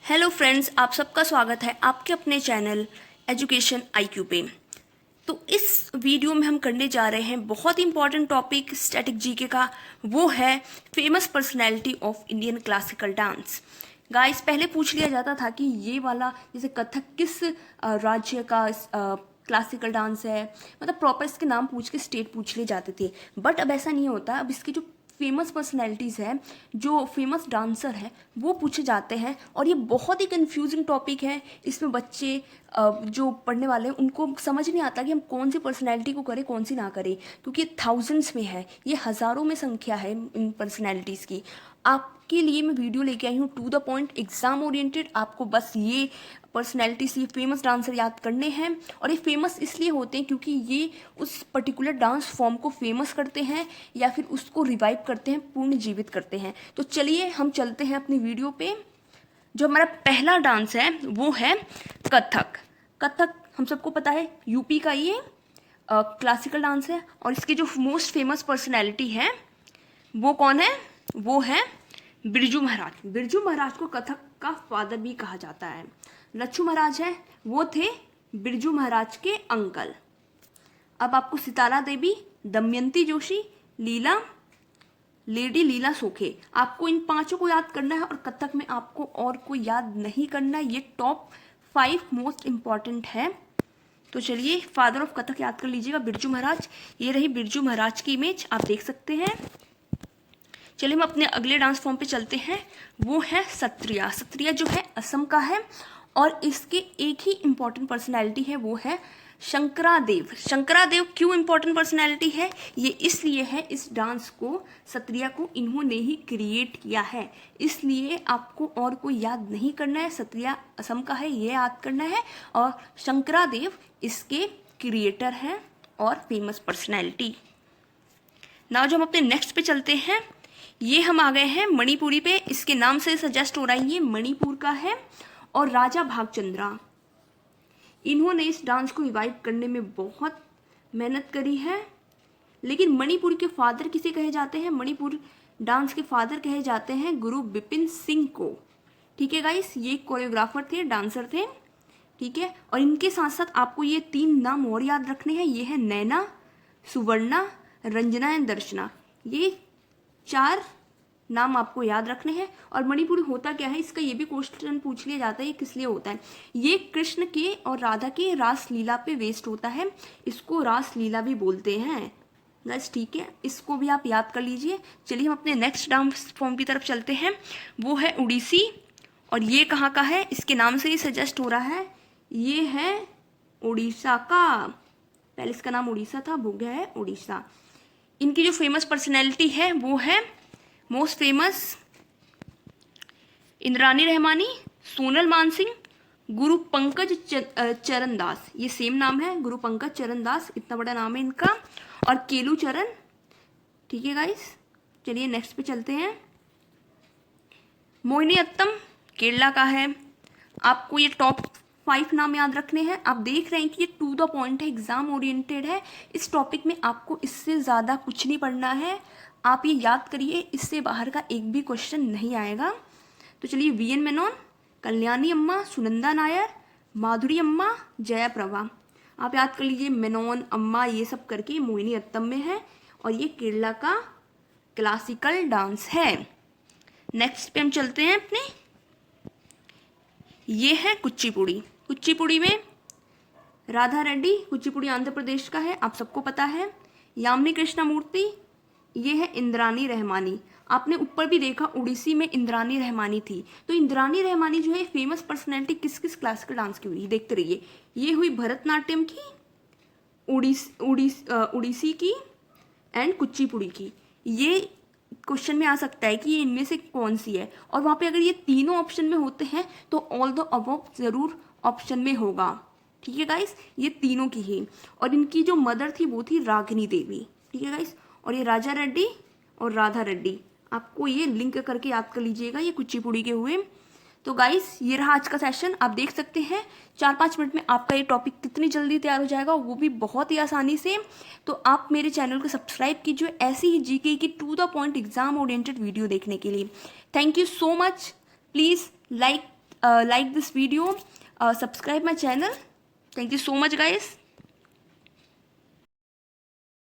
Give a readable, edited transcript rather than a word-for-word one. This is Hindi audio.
हेलो फ्रेंड्स, आप सबका स्वागत है आपके अपने चैनल एजुकेशन आईक्यू पे। तो इस वीडियो में हम करने जा रहे हैं बहुत ही इंपॉर्टेंट टॉपिक स्टैटिक जीके का। वो है famous personality of Indian classical dance. Guys, पहले पूछ लिया जाता था कि ये वाला जैसे कथक किस राज्य का क्लासिकल डांस है, मतलब प्रॉपर इसके नाम पूछ के स्टेट पूछ लिए जाते थे। बट अब ऐसा नहीं होता। अब इसके जो फेमस पर्सनैलिटीज़ है, जो फेमस डांसर है, वो पूछे जाते हैं। और ये बहुत ही कंफ्यूजिंग टॉपिक है। इसमें बच्चे जो पढ़ने वाले हैं उनको समझ नहीं आता कि हम कौन सी पर्सनैलिटी को करें कौन सी ना करें, क्योंकि ये थाउजेंड्स में है, ये हज़ारों में संख्या है इन पर्सनैलिटीज़ की। आपके लिए मैं वीडियो लेके आई हूँ to the point, exam oriented. आपको बस ये पर्सनैलिटीज, ये फेमस डांसर याद करने हैं। और ये फेमस इसलिए होते हैं क्योंकि ये उस पर्टिकुलर डांस फॉर्म को फेमस करते हैं या फिर उसको रिवाइव करते हैं, पुनर्जीवित करते हैं। तो चलिए हम चलते हैं अपनी वीडियो पे। जो हमारा पहला डांस है वो है कथक। कथक हम सबको पता है यूपी का ये क्लासिकल डांस है। और इसकी जो मोस्ट फेमस पर्सनैलिटी है वो कौन है? वो है बिरजू महाराज। बिरजू महाराज को कथक का फादर भी कहा जाता है। लच्छू महाराज है, वो थे बिरजू महाराज के अंकल। अब आपको सितारा देवी, दमयंती जोशी, लेडी लीला सोखे, आपको इन पांचों को याद करना है। और कथक में आपको और कोई याद नहीं करना है। ये टॉप 5 मोस्ट इंपॉर्टेंट है। तो चलिए फादर ऑफ कथक याद कर लीजिएगा, बिरजू महाराज। ये रही बिरजू महाराज की इमेज, आप देख सकते हैं। चलिए हम अपने अगले डांस फॉर्म पे चलते हैं। वो है सत्रिया। सत्रिया जो है असम का है। और इसके एक ही इम्पॉर्टेंट पर्सनैलिटी है, वो है शंकरादेव। शंकरादेव क्यों इम्पॉर्टेंट पर्सनैलिटी है? ये इसलिए है, इस डांस को, सत्रिया को इन्होंने ही क्रिएट किया है। इसलिए आपको और कोई याद नहीं करना है। सत्रिया असम का है, ये याद करना है। और शंकरादेव इसके क्रिएटर हैं और फेमस पर्सनैलिटी। नाउ जो हम अपने नेक्स्ट पे चलते हैं, ये हम आ गए हैं मणिपुरी पे। इसके नाम से सजेस्ट हो रहा है ये मणिपुर का है। और राजा भागचंद्रा, इन्होंने इस डांस को रिवाइव करने में बहुत मेहनत करी है। लेकिन मणिपुर के फादर किसे कहे जाते हैं? मणिपुर डांस के फादर कहे जाते हैं गुरु बिपिन सिंह को। ठीक है गाइस, ये कोरियोग्राफर थे, डांसर थे। ठीक है, और इनके साथ साथ आपको ये 3 नाम और याद रखने हैं। ये है नैना, सुवर्णा, रंजना एंड दर्शना। ये 4 नाम आपको याद रखने हैं। और मणिपुर होता क्या है, इसका ये भी क्वेश्चन पूछ लिया जाता है, ये किस लिए होता है। ये कृष्ण के और राधा के रास लीला पे वेस्ट होता है। इसको रास लीला भी बोलते हैं बस। ठीक है, इसको भी आप याद कर लीजिए। चलिए हम अपने नेक्स्ट डांस फॉर्म की तरफ चलते हैं। वो है उड़ीसी। और ये कहाँ का है? इसके नाम से ही सजेस्ट हो रहा है, ये है उड़ीसा का। पहले इसका नाम उड़ीसा था, हो गया है उड़ीसा। इनकी जो फेमस पर्सनैलिटी है वो है मोस्ट फेमस इंद्रानी रहमानी, सोनल मानसिंह, गुरु पंकज चरण दास। ये सेम नाम है, गुरु पंकज चरण दास, इतना बड़ा नाम है इनका। और केलू चरण। ठीक है गाइस, चलिए नेक्स्ट पे चलते हैं। मोहिनीअट्टम केरला का है। आपको ये टॉप 5 नाम याद रखने हैं। आप देख रहे हैं कि ये टू द पॉइंट है, एग्जाम ओरिएंटेड है। इस टॉपिक में आपको इससे ज़्यादा कुछ नहीं पढ़ना है। आप ये याद करिए, इससे बाहर का एक भी क्वेश्चन नहीं आएगा। तो चलिए, वीएन मेनन, कल्याणी अम्मा, सुनंदा नायर, माधुरी अम्मा, जया प्रभा, आप याद कर लीजिए। मेनन, अम्मा, ये सब करके मोहिनीअट्टम में है। और ये केरला का क्लासिकल डांस है। नेक्स्ट पे हम चलते हैं अपने। ये है कुचिपुड़ी। कुचिपुड़ी में राधा रेड्डी, कुचिपुड़ी आंध्र प्रदेश का है, आप सबको पता है। यामिनी कृष्णमूर्ति, ये है इंद्रानी रहमानी। आपने ऊपर भी देखा उड़ीसी में इंद्रानी रहमानी थी। तो इंद्रानी रहमानी जो है फेमस पर्सनैलिटी किस किस क्लासिकल डांस की हुई, देखते रहिए। ये हुई भरतनाट्यम की, उड़ीसी की एंड कुचिपुड़ी की। ये क्वेश्चन में आ सकता है कि ये इनमें से कौन सी है। और वहाँ पे अगर ये तीनों ऑप्शन में होते हैं तो ऑल द अबव जरूर ऑप्शन में होगा। ठीक है गाइस, ये तीनों की ही। और इनकी जो मदर थी वो थी रागिनी देवी। ठीक है गाइस, और ये राजा रेड्डी और राधा रेड्डी, आपको ये लिंक करके याद कर लीजिएगा, ये कुचिपुड़ी के हुए। तो गाइस, ये रहा आज का सेशन। आप देख सकते हैं 4-5 मिनट में आपका ये टॉपिक कितनी जल्दी तैयार हो जाएगा, वो भी बहुत ही आसानी से। तो आप मेरे चैनल को सब्सक्राइब कीजिए ऐसी ही जीके की to the point exam oriented video देखने के लिए। Thank you so much. Please like like this video, subscribe my channel. Thank you so much guys.